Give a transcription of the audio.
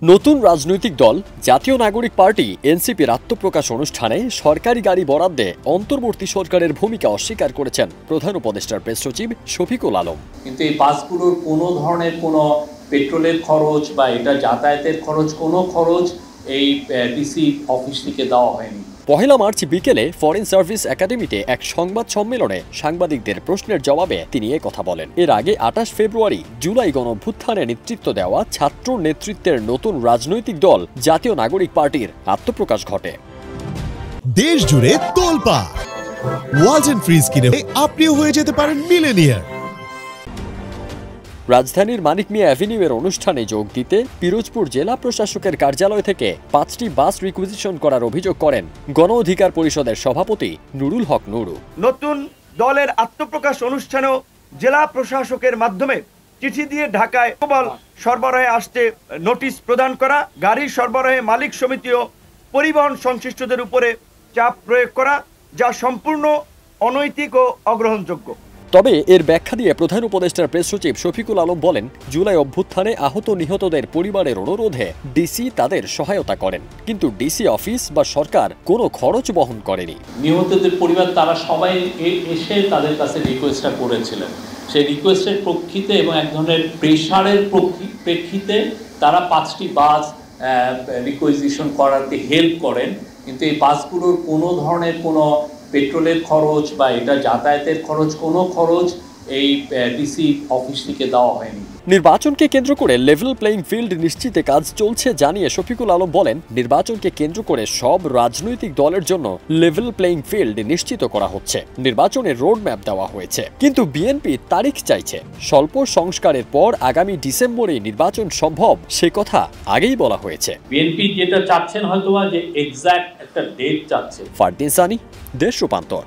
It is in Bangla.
নতুন রাজনৈতিক দল জাতীয় নাগরিক পার্টি এনসিপির আত্মপ্রকাশ অনুষ্ঠানে সরকারি গাড়ি বরাদ্দে অন্তর্বর্তী সরকারের ভূমিকা অস্বীকার করেছেন প্রধান উপদেষ্টার প্রেস সচিব শফিকুল আলম। কিন্তু এই বাসগুলোর কোনো ধরনের কোনো পেট্রোলের খরচ বা এটা যাতায়াতের খরচ কোনো খরচ এই ডিসি অফিস থেকে দেওয়া হয়নি। পহেলা মার্চ বিকেলে ফরেন সার্ভিস একাডেমিতে এক সংবাদ সম্মেলনে সাংবাদিকদের প্রশ্নের জবাবে তিনি কথা বলেন। এর আগে 28 ফেব্রুয়ারি জুলাই গণঅভ্যুত্থানে নেতৃত্ব দেওয়া ছাত্র নেতৃত্বের নতুন রাজনৈতিক দল জাতীয় নাগরিক পার্টির আত্মপ্রকাশ ঘটে। দেশ জুড়ে তোলপাড় ওয়ালটন ফ্রিজ কিনে আপনিও হয়ে যেতে পারেন মিলেনিয়ার। রাজধানীর মানিক মিয়া অ্যাভিনিউয়ের অনুষ্ঠানে যোগ দিতে পিরোজপুর জেলা প্রশাসকের কার্যালয় থেকে 5টি বাস রিকুইজিশন করার অভিযোগ করেন গণ অধিকার পরিষদের সভাপতি নুরুল হক নুরু। নতুন দলের আত্মপ্রকাশ অনুষ্ঠানেও জেলা প্রশাসকের মাধ্যমে চিঠি দিয়ে ঢাকায় কেবল সরবরাহে আসতে নোটিশ প্রদান করা, গাড়ি সরবরাহে মালিক সমিতি ও পরিবহন সংশ্লিষ্টদের উপরে চাপ প্রয়োগ করা, যা সম্পূর্ণ অনৈতিক ও অগ্রহণযোগ্য। তবে এর ব্যাখ্যা দিয়ে প্রধান উপদেষ্টার প্রেস সচিব শফিকুল আলম বলেন, জুলাই অভ্যুত্থানে আহত নিহতদের পরিবারের অনুরোধে ডিসি তাদের সহায়তা করেন, কিন্তু ডিসি অফিস বা সরকার কোনো খরচ বহন করেনি। নিহতদের পরিবার তারা সবাই এসে তাদের কাছে রিকোয়েস্টটা করেছিলেন। সেই রিকোয়েস্টের প্রেক্ষিতে এবং এক ধরনের প্রেশারের প্রেক্ষিতে তারা 5টি বাস রিকুইজিশন করাতে হেল্প করেন, কিন্তু এই বাসগুলোর কোনো ধরনের কোনো পেট্রোলের খরচ বা এটা যাতায়াতের খরচ কোনো খরচ এই ডিসি অফিস থেকে দেওয়া হয়নি। নির্বাচনকে কেন্দ্র করে লেভেল প্লেইং ফিল্ড নিশ্চিতে কাজ চলছে জানিয়ে শফিকুল আলম বলেন, নির্বাচনকে কেন্দ্র করে সব রাজনৈতিক দলের জন্য লেভেল প্লেইং ফিল্ড নিশ্চিত করা হচ্ছে। নির্বাচনের রোড ম্যাপ দেওয়া হয়েছে, কিন্তু বিএনপি তারিখ চাইছে। স্বল্প সংস্কারের পর আগামী ডিসেম্বরে নির্বাচন সম্ভব, সে কথা আগেই বলা হয়েছে। বিএনপি যেটা চাচ্ছেন হয়তোবা যে এক্সাক্ট একটা ডেট চাচ্ছে। ফারদিন সানি, দেশ রূপান্তর।